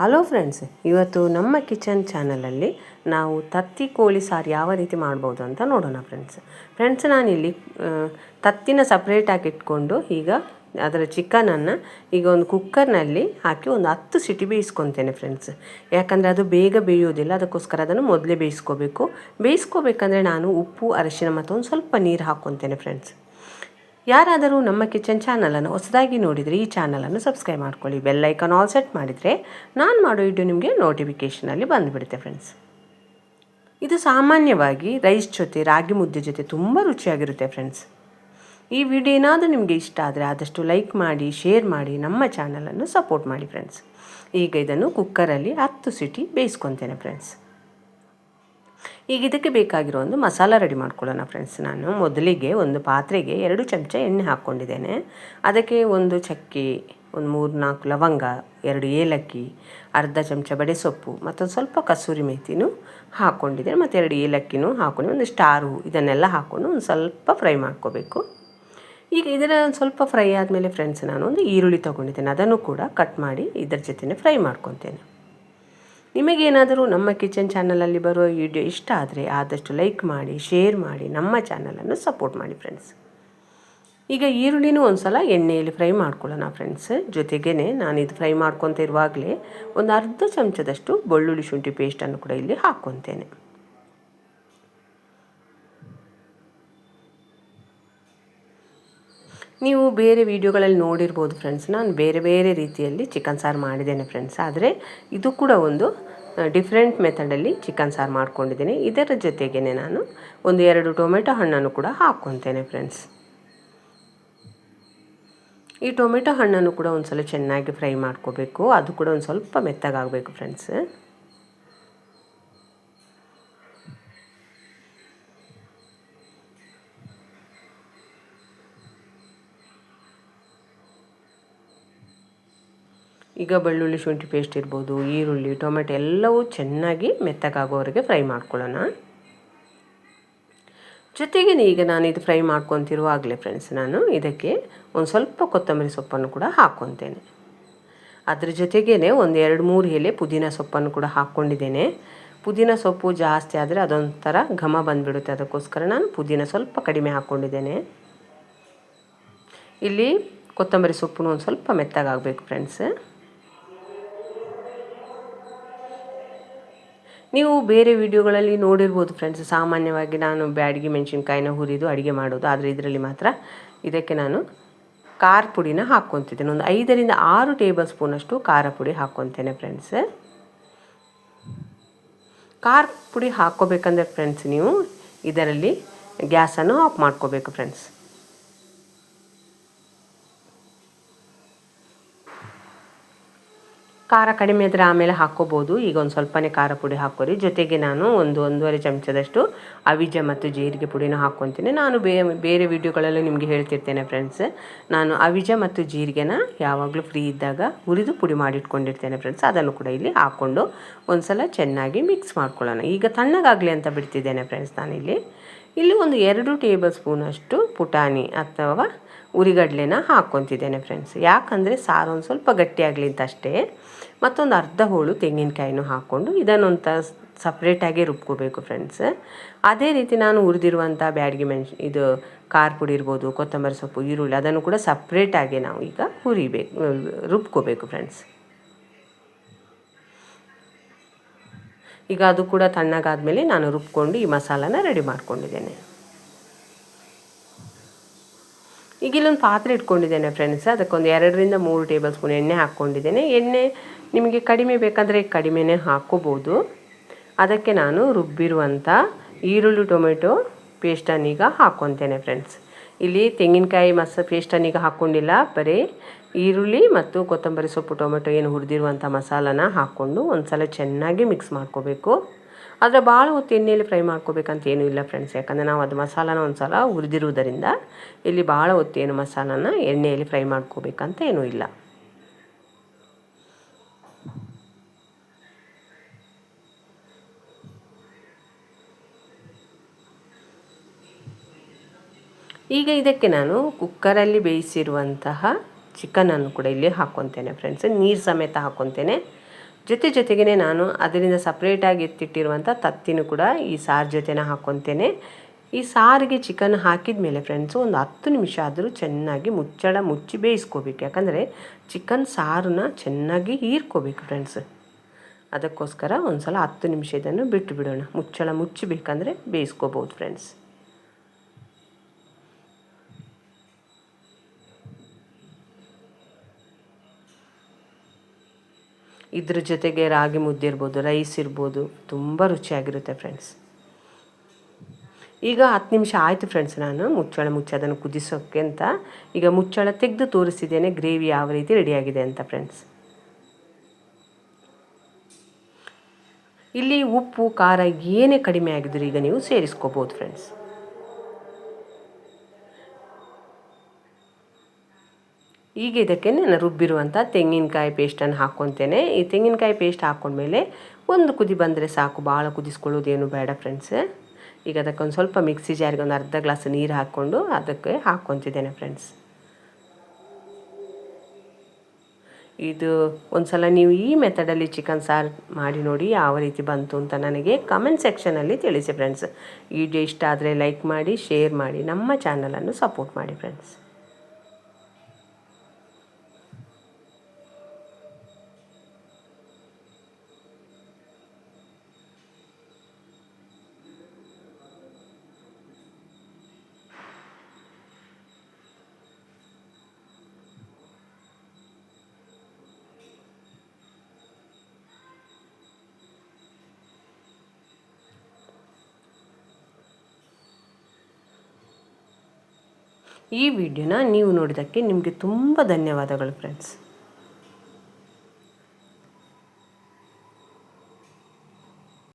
Hello friends, ಇವತ್ತು ನಮ್ಮ kitchen ಚಾನಲಲ್ಲಿ ನಾವು ತತ್ತಿ ಕೋಳಿ ಸಾರು ಯಾವ ರೀತಿ ಮಾಡ್ಬೋದು ಅಂತ ನೋಡೋಣ ಫ್ರೆಂಡ್ಸ್ ನಾನಿಲ್ಲಿ ತತ್ತಿನ ಸಪ್ರೇಟಾಗಿ ಇಟ್ಕೊಂಡು ಈಗ ಅದರ ಚಿಕನನ್ನು ಈಗ ಒಂದು ಕುಕ್ಕರ್ನಲ್ಲಿ ಹಾಕಿ ಒಂದು 10 ಸಿಟಿ ಬೇಯಿಸ್ಕೊತೇನೆ ಫ್ರೆಂಡ್ಸ್. ಯಾಕಂದರೆ ಅದು ಬೇಗ ಬೇಯೋದಿಲ್ಲ, ಅದಕ್ಕೋಸ್ಕರ ಅದನ್ನು ಮೊದಲೇ ಬೇಯಿಸ್ಕೋಬೇಕಂದ್ರೆ ನಾನು ಉಪ್ಪು, ಅರಿಶಿನ ಮತ್ತು ಒಂದು ಸ್ವಲ್ಪ ನೀರು ಹಾಕ್ಕೊತೇನೆ ಫ್ರೆಂಡ್ಸ್. ಯಾರಾದರೂ ನಮ್ಮ ಕಿಚನ್ ಚಾನಲನ್ನು ಹೊಸದಾಗಿ ನೋಡಿದರೆ ಈ ಚಾನಲನ್ನು ಸಬ್ಸ್ಕ್ರೈಬ್ ಮಾಡ್ಕೊಳ್ಳಿ, ಬೆಲ್ ಐಕಾನ್ ಆಲ್ ಸೆಟ್ ಮಾಡಿದರೆ ನಾನು ಮಾಡೋ ವಿಡಿಯೋ ನಿಮಗೆ ನೋಟಿಫಿಕೇಷನಲ್ಲಿ ಬಂದುಬಿಡುತ್ತೆ ಫ್ರೆಂಡ್ಸ್. ಇದು ಸಾಮಾನ್ಯವಾಗಿ ರೈಸ್ ಜೊತೆ, ರಾಗಿ ಮುದ್ದೆ ಜೊತೆ ತುಂಬ ರುಚಿಯಾಗಿರುತ್ತೆ ಫ್ರೆಂಡ್ಸ್. ಈ ವಿಡಿಯೋ ಏನಾದರೂ ನಿಮಗೆ ಇಷ್ಟ ಆದರೆ ಆದಷ್ಟು ಲೈಕ್ ಮಾಡಿ, ಶೇರ್ ಮಾಡಿ, ನಮ್ಮ ಚಾನಲನ್ನು ಸಪೋರ್ಟ್ ಮಾಡಿ ಫ್ರೆಂಡ್ಸ್. ಈಗ ಇದನ್ನು ಕುಕ್ಕರಲ್ಲಿ 10 ಸಿಟಿ ಬೇಯಿಸ್ಕೊತೇನೆ ಫ್ರೆಂಡ್ಸ್. ಈಗ ಇದಕ್ಕೆ ಬೇಕಾಗಿರೋ ಒಂದು ಮಸಾಲ ರೆಡಿ ಮಾಡ್ಕೊಳ್ಳೋಣ ಫ್ರೆಂಡ್ಸ್. ನಾನು ಮೊದಲಿಗೆ ಒಂದು ಪಾತ್ರೆಗೆ 2 ಚಮಚ ಎಣ್ಣೆ ಹಾಕ್ಕೊಂಡಿದ್ದೇನೆ. ಅದಕ್ಕೆ ಒಂದು ಚಕ್ಕೆ, ಒಂದು 3-4 ಲವಂಗ, 2 ಏಲಕ್ಕಿ, ಅರ್ಧ ಚಮಚ ಬಡೆಸೊಪ್ಪು ಮತ್ತೊಂದು ಸ್ವಲ್ಪ ಕಸೂರಿ ಮೇಥಿನೂ ಹಾಕ್ಕೊಂಡಿದ್ದೇನೆ. ಮತ್ತು 2 ಏಲಕ್ಕಿನೂ ಹಾಕ್ಕೊಂಡು ಒಂದು ಸ್ಟಾರು ಇದನ್ನೆಲ್ಲ ಹಾಕ್ಕೊಂಡು ಒಂದು ಸ್ವಲ್ಪ ಫ್ರೈ ಮಾಡ್ಕೋಬೇಕು. ಈಗ ಇದರ ಒಂದು ಸ್ವಲ್ಪ ಫ್ರೈ ಆದಮೇಲೆ ಫ್ರೆಂಡ್ಸ್ ನಾನು ಒಂದು ಈರುಳ್ಳಿ ತೊಗೊಂಡಿದ್ದೇನೆ, ಅದನ್ನು ಕೂಡ ಕಟ್ ಮಾಡಿ ಇದರ ಜೊತೆ ಫ್ರೈ ಮಾಡ್ಕೊತೇನೆ. ನಿಮಗೇನಾದರೂ ನಮ್ಮ ಕಿಚನ್ ಚಾನಲಲ್ಲಿ ಬರೋ ವಿಡಿಯೋ ಇಷ್ಟ ಆದರೆ ಆದಷ್ಟು ಲೈಕ್ ಮಾಡಿ, ಶೇರ್ ಮಾಡಿ, ನಮ್ಮ ಚಾನಲನ್ನು ಸಪೋರ್ಟ್ ಮಾಡಿ ಫ್ರೆಂಡ್ಸ್. ಈಗ ಈರುಳ್ಳಿನೂ ಒಂದು ಸಲ ಎಣ್ಣೆಯಲ್ಲಿ ಫ್ರೈ ಮಾಡ್ಕೊಳ್ಳೋಣ ಫ್ರೆಂಡ್ಸ್. ಜೊತೆಗೇ ನಾನು ಇದು ಫ್ರೈ ಮಾಡ್ಕೊತ ಇರುವಾಗಲೇ ಒಂದು ಅರ್ಧ ಚಮಚದಷ್ಟು ಬೆಳ್ಳುಳ್ಳಿ ಶುಂಠಿ ಪೇಸ್ಟನ್ನು ಕೂಡ ಇಲ್ಲಿ ಹಾಕ್ಕೊತೇನೆ. ನೀವು ಬೇರೆ ವಿಡಿಯೋಗಳಲ್ಲಿ ನೋಡಿರ್ಬೋದು ಫ್ರೆಂಡ್ಸ್, ನಾನು ಬೇರೆ ಬೇರೆ ರೀತಿಯಲ್ಲಿ ಚಿಕನ್ ಸಾರು ಮಾಡಿದ್ದೇನೆ ಫ್ರೆಂಡ್ಸ್. ಆದರೆ ಇದು ಕೂಡ ಒಂದು ಡಿಫ್ರೆಂಟ್ ಮೆಥಡಲ್ಲಿ ಚಿಕನ್ ಸಾರು ಮಾಡ್ಕೊಂಡಿದ್ದೇನೆ. ಇದರ ಜೊತೆಗೇ ನಾನು ಒಂದು 2 ಟೊಮೆಟೊ ಹಣ್ಣನ್ನು ಕೂಡ ಹಾಕ್ಕೊತೇನೆ ಫ್ರೆಂಡ್ಸ್. ಈ ಟೊಮೆಟೊ ಹಣ್ಣನ್ನು ಕೂಡ ಒಂದು ಸಲ ಚೆನ್ನಾಗಿ ಫ್ರೈ ಮಾಡ್ಕೋಬೇಕು, ಅದು ಕೂಡ ಒಂದು ಸ್ವಲ್ಪ ಮೆತ್ತಗಾಗಬೇಕು ಫ್ರೆಂಡ್ಸ್. ಈಗ ಬೆಳ್ಳುಳ್ಳಿ ಶುಂಠಿ ಪೇಸ್ಟ್ ಇರ್ಬೋದು, ಈರುಳ್ಳಿ, ಟೊಮೆಟೊ ಎಲ್ಲವೂ ಚೆನ್ನಾಗಿ ಮೆತ್ತಗಾಗೋವರೆಗೆ ಫ್ರೈ ಮಾಡ್ಕೊಳ್ಳೋಣ. ಜೊತೆಗೆ ಈಗ ನಾನು ಇದು ಫ್ರೈ ಮಾಡ್ಕೊತಿರುವಾಗಲೇ ಫ್ರೆಂಡ್ಸ್ ನಾನು ಇದಕ್ಕೆ ಒಂದು ಸ್ವಲ್ಪ ಕೊತ್ತಂಬರಿ ಸೊಪ್ಪನ್ನು ಕೂಡ ಹಾಕ್ಕೊತೇನೆ. ಅದ್ರ ಜೊತೆಗೇ ಒಂದು 2-3 ಎಲೆ ಪುದೀನ ಸೊಪ್ಪನ್ನು ಕೂಡ ಹಾಕ್ಕೊಂಡಿದ್ದೇನೆ. ಪುದೀನ ಸೊಪ್ಪು ಜಾಸ್ತಿ ಆದರೆ ಅದೊಂಥರ ಘಮ ಬಂದುಬಿಡುತ್ತೆ, ಅದಕ್ಕೋಸ್ಕರ ನಾನು ಪುದೀನ ಸ್ವಲ್ಪ ಕಡಿಮೆ ಹಾಕ್ಕೊಂಡಿದ್ದೇನೆ. ಇಲ್ಲಿ ಕೊತ್ತಂಬರಿ ಸೊಪ್ಪು ಒಂದು ಸ್ವಲ್ಪ ಮೆತ್ತಗಾಗಬೇಕು ಫ್ರೆಂಡ್ಸ್. ನೀವು ಬೇರೆ ವಿಡಿಯೋಗಳಲ್ಲಿ ನೋಡಿರ್ಬೋದು ಫ್ರೆಂಡ್ಸ್, ಸಾಮಾನ್ಯವಾಗಿ ನಾನು ಬ್ಯಾಡಗಿ ಮೆಣಸಿನ್ಕಾಯಿನ ಹುರಿದು ಅಡುಗೆ ಮಾಡೋದು, ಆದರೆ ಇದರಲ್ಲಿ ಮಾತ್ರ ಇದಕ್ಕೆ ನಾನು ಖಾರ ಪುಡಿನ ಹಾಕ್ಕೊತಿದ್ದೇನೆ. ಒಂದು 5-6 ಟೇಬಲ್ ಸ್ಪೂನಷ್ಟು ಖಾರ ಪುಡಿ ಹಾಕ್ಕೊತೇನೆ ಫ್ರೆಂಡ್ಸ್. ಖಾರ ಪುಡಿ ಹಾಕ್ಕೋಬೇಕಂದ್ರೆ ಫ್ರೆಂಡ್ಸ್ ನೀವು ಇದರಲ್ಲಿ ಗ್ಯಾಸನ್ನು ಆಫ್ ಮಾಡ್ಕೋಬೇಕು ಫ್ರೆಂಡ್ಸ್. ಖಾರ ಕಡಿಮೆ ಆದರೆ ಆಮೇಲೆ ಹಾಕ್ಕೋಬೋದು. ಈಗ ಒಂದು ಸ್ವಲ್ಪನೇ ಖಾರ ಪುಡಿ ಹಾಕ್ಕೊರಿ. ಜೊತೆಗೆ ನಾನು 1-1.5 ಚಮಚದಷ್ಟು ಅವಿಜ ಮತ್ತು ಜೀರಿಗೆ ಪುಡಿನ ಹಾಕ್ಕೊತೀನಿ. ನಾನು ಬೇರೆ ವಿಡಿಯೋಗಳಲ್ಲಿ ನಿಮಗೆ ಹೇಳ್ತಿರ್ತೇನೆ ಫ್ರೆಂಡ್ಸ್, ನಾನು ಅವಿಜ ಮತ್ತು ಜೀರಿಗೆನ ಯಾವಾಗಲೂ ಫ್ರೀ ಇದ್ದಾಗ ಹುರಿದು ಪುಡಿ ಮಾಡಿಟ್ಕೊಂಡಿರ್ತೇನೆ ಫ್ರೆಂಡ್ಸ್. ಅದನ್ನು ಕೂಡ ಇಲ್ಲಿ ಹಾಕ್ಕೊಂಡು ಒಂದು ಸಲ ಚೆನ್ನಾಗಿ ಮಿಕ್ಸ್ ಮಾಡ್ಕೊಳ್ಳೋಣ. ಈಗ ತಣ್ಣಗಾಗಲಿ ಅಂತ ಬಿಡ್ತಿದ್ದೇನೆ ಫ್ರೆಂಡ್ಸ್. ನಾನಿಲ್ಲಿ ಒಂದು 2 ಟೇಬಲ್ ಸ್ಪೂನಷ್ಟು ಪುಟಾಣಿ ಅಥವಾ ಉರಿಗಡಲೆನ ಹಾಕ್ಕೊತಿದ್ದೇನೆ ಫ್ರೆಂಡ್ಸ್. ಯಾಕಂದರೆ ಸಾರು ಒಂದು ಸ್ವಲ್ಪ ಗಟ್ಟಿಯಾಗಲಿ ಅಂತ ಅಷ್ಟೇ. ಮತ್ತೊಂದು ಅರ್ಧ ಹೋಳು ತೆಂಗಿನಕಾಯಿನೂ ಹಾಕ್ಕೊಂಡು ಇದನ್ನೊಂಥ ಸಪ್ರೇಟಾಗಿ ರುಬ್ಕೋಬೇಕು ಫ್ರೆಂಡ್ಸ್. ಅದೇ ರೀತಿ ನಾನು ಹುರಿದಿರುವಂಥ ಬ್ಯಾಡಗಿ ಇದು ಖಾರ ಪುಡಿ ಇರ್ಬೋದು, ಕೊತ್ತಂಬರಿ ಸೊಪ್ಪು, ಈರುಳ್ಳಿ ಅದನ್ನು ಕೂಡ ಸಪ್ರೇಟಾಗಿ ನಾವು ಈಗ ರುಬ್ಕೋಬೇಕು ಫ್ರೆಂಡ್ಸ್. ಈಗ ಅದು ಕೂಡ ತಣ್ಣಗಾದ್ಮೇಲೆ ನಾನು ರುಬ್ಕೊಂಡು ಈ ಮಸಾಲಾನ ರೆಡಿ ಮಾಡ್ಕೊಂಡಿದ್ದೇನೆ. ಈಗ ಇಲ್ಲೊಂದು ಪಾತ್ರೆ ಇಟ್ಕೊಂಡಿದ್ದೇನೆ ಫ್ರೆಂಡ್ಸ್. ಅದಕ್ಕೊಂದು 2-3 ಟೇಬಲ್ ಸ್ಪೂನ್ ಎಣ್ಣೆ ಹಾಕ್ಕೊಂಡಿದ್ದೇನೆ. ಎಣ್ಣೆ ನಿಮಗೆ ಕಡಿಮೆ ಬೇಕಂದರೆ ಕಡಿಮೆನೇ ಹಾಕ್ಕೋಬೋದು. ಅದಕ್ಕೆ ನಾನು ರುಬ್ಬಿರುವಂಥ ಈರುಳ್ಳಿ ಟೊಮೆಟೊ ಪೇಸ್ಟನ್ನೀಗ ಹಾಕ್ಕೊತೇನೆ ಫ್ರೆಂಡ್ಸ್. ಇಲ್ಲಿ ತೆಂಗಿನಕಾಯಿ ಪೇಸ್ಟನ್ನೀಗ ಹಾಕ್ಕೊಂಡಿಲ್ಲ, ಬರೀ ಈರುಳ್ಳಿ ಮತ್ತು ಕೊತ್ತಂಬರಿ ಸೊಪ್ಪು, ಟೊಮೆಟೊ ಏನು ಹುರಿದಿರುವಂಥ ಮಸಾಲಾನ ಹಾಕ್ಕೊಂಡು ಒಂದು ಸಲ ಚೆನ್ನಾಗಿ ಮಿಕ್ಸ್ ಮಾಡ್ಕೋಬೇಕು. ಆದರೆ ಭಾಳ ಹೊತ್ತು ಎಣ್ಣೆಯಲ್ಲಿ ಫ್ರೈ ಮಾಡ್ಕೋಬೇಕಂತ ಏನೂ ಇಲ್ಲ ಫ್ರೆಂಡ್ಸ್. ಯಾಕಂದರೆ ನಾವು ಅದು ಮಸಾಲಾನ ಒಂದು ಸಲ ಹುರಿದಿರುವುದರಿಂದ ಇಲ್ಲಿ ಭಾಳ ಹೊತ್ತೇನು ಮಸಾಲಾನ ಎಣ್ಣೆಯಲ್ಲಿ ಫ್ರೈ ಮಾಡ್ಕೋಬೇಕಂತ ಏನೂ ಇಲ್ಲ. ಈಗ ಇದಕ್ಕೆ ನಾನು ಕುಕ್ಕರಲ್ಲಿ ಬೇಯಿಸಿರುವಂತಹ ಚಿಕನನ್ನು ಕೂಡ ಇಲ್ಲಿ ಹಾಕ್ಕೊತೇನೆ ಫ್ರೆಂಡ್ಸ್. ನೀರು ಸಮೇತ ಹಾಕ್ಕೊತೇನೆ. ಜೊತೆಗೇ ನಾನು ಅದರಿಂದ ಸಪ್ರೇಟಾಗಿ ಎತ್ತಿಟ್ಟಿರುವಂಥ ತತ್ತಿನೂ ಕೂಡ ಈ ಸಾರು ಜೊತೆನೇ ಹಾಕ್ಕೊತೇನೆ. ಈ ಸಾರಿಗೆ ಚಿಕನ್ ಹಾಕಿದ ಮೇಲೆ ಫ್ರೆಂಡ್ಸು ಒಂದು 10 ನಿಮಿಷ ಆದರೂ ಚೆನ್ನಾಗಿ ಮುಚ್ಚಳ ಮುಚ್ಚಿ ಬೇಯಿಸ್ಕೋಬೇಕು. ಯಾಕಂದರೆ ಚಿಕನ್ ಸಾರನ್ನ ಚೆನ್ನಾಗಿ ಹೀರ್ಕೋಬೇಕು ಫ್ರೆಂಡ್ಸ್. ಅದಕ್ಕೋಸ್ಕರ ಒಂದು ಸಲ 10 ನಿಮಿಷ ಇದನ್ನು ಬಿಟ್ಟು ಬಿಡೋಣ. ಮುಚ್ಚಳ ಮುಚ್ಚಬೇಕಂದ್ರೆ ಬೇಯಿಸ್ಕೋಬೋದು ಫ್ರೆಂಡ್ಸ್. ಇದ್ರ ಜೊತೆಗೆ ರಾಗಿ ಮುದ್ದೆ ಇರ್ಬೋದು, ರೈಸ್ ಇರ್ಬೋದು, ತುಂಬ ರುಚಿಯಾಗಿರುತ್ತೆ ಫ್ರೆಂಡ್ಸ್. ಈಗ 10 ನಿಮಿಷ ಆಯಿತು ಫ್ರೆಂಡ್ಸ್. ನಾನು ಮುಚ್ಚಳ ಮುಚ್ಚಿ ಅದನ್ನು ಕುದಿಸೋಕ್ಕೆ ಅಂತ ಈಗ ಮುಚ್ಚಳ ತೆಗೆದು ತೋರಿಸಿದ್ದೇನೆ ಗ್ರೇವಿ ಯಾವ ರೀತಿ ರೆಡಿಯಾಗಿದೆ ಅಂತ ಫ್ರೆಂಡ್ಸ್. ಇಲ್ಲಿ ಉಪ್ಪು ಖಾರ ಏನೇ ಕಡಿಮೆ ಆಗಿದ್ರು ಈಗ ನೀವು ಸೇರಿಸ್ಕೋಬೋದು ಫ್ರೆಂಡ್ಸ್. ಈಗ ಇದಕ್ಕೆ ನಾನು ರುಬ್ಬಿರುವಂಥ ತೆಂಗಿನಕಾಯಿ ಪೇಸ್ಟನ್ನು ಹಾಕ್ಕೊತೇನೆ. ಈ ತೆಂಗಿನಕಾಯಿ ಪೇಸ್ಟ್ ಹಾಕ್ಕೊಂಡ್ಮೇಲೆ ಒಂದು ಕುದಿ ಬಂದರೆ ಸಾಕು, ಭಾಳ ಕುದಿಸ್ಕೊಳ್ಳೋದೇನು ಬೇಡ ಫ್ರೆಂಡ್ಸ್. ಈಗ ಅದಕ್ಕೊಂದು ಸ್ವಲ್ಪ ಮಿಕ್ಸಿ ಜಾರಿಗೆ ಒಂದು ಅರ್ಧ ಗ್ಲಾಸ್ ನೀರು ಹಾಕ್ಕೊಂಡು ಅದಕ್ಕೆ ಹಾಕ್ಕೊತಿದ್ದೇನೆ ಫ್ರೆಂಡ್ಸ್. ಇದು ಒಂದು ಸಲ ನೀವು ಈ ಮೆಥಡಲ್ಲಿ ಚಿಕನ್ ಸಾರು ಮಾಡಿ ನೋಡಿ ಯಾವ ರೀತಿ ಬಂತು ಅಂತ ನನಗೆ ಕಮೆಂಟ್ ಸೆಕ್ಷನಲ್ಲಿ ತಿಳಿಸಿ ಫ್ರೆಂಡ್ಸ್. ಈ ವಿಡಿಯೋ ಇಷ್ಟ ಆದರೆ ಲೈಕ್ ಮಾಡಿ, ಶೇರ್ ಮಾಡಿ, ನಮ್ಮ ಚಾನಲನ್ನು ಸಪೋರ್ಟ್ ಮಾಡಿ ಫ್ರೆಂಡ್ಸ್. ಈ ವಿಡಿಯೋನ ನೀವು ನೋಡಿದ್ದಕ್ಕೆ ನಿಮಗೆ ತುಂಬ ಧನ್ಯವಾದಗಳು ಫ್ರೆಂಡ್ಸ್.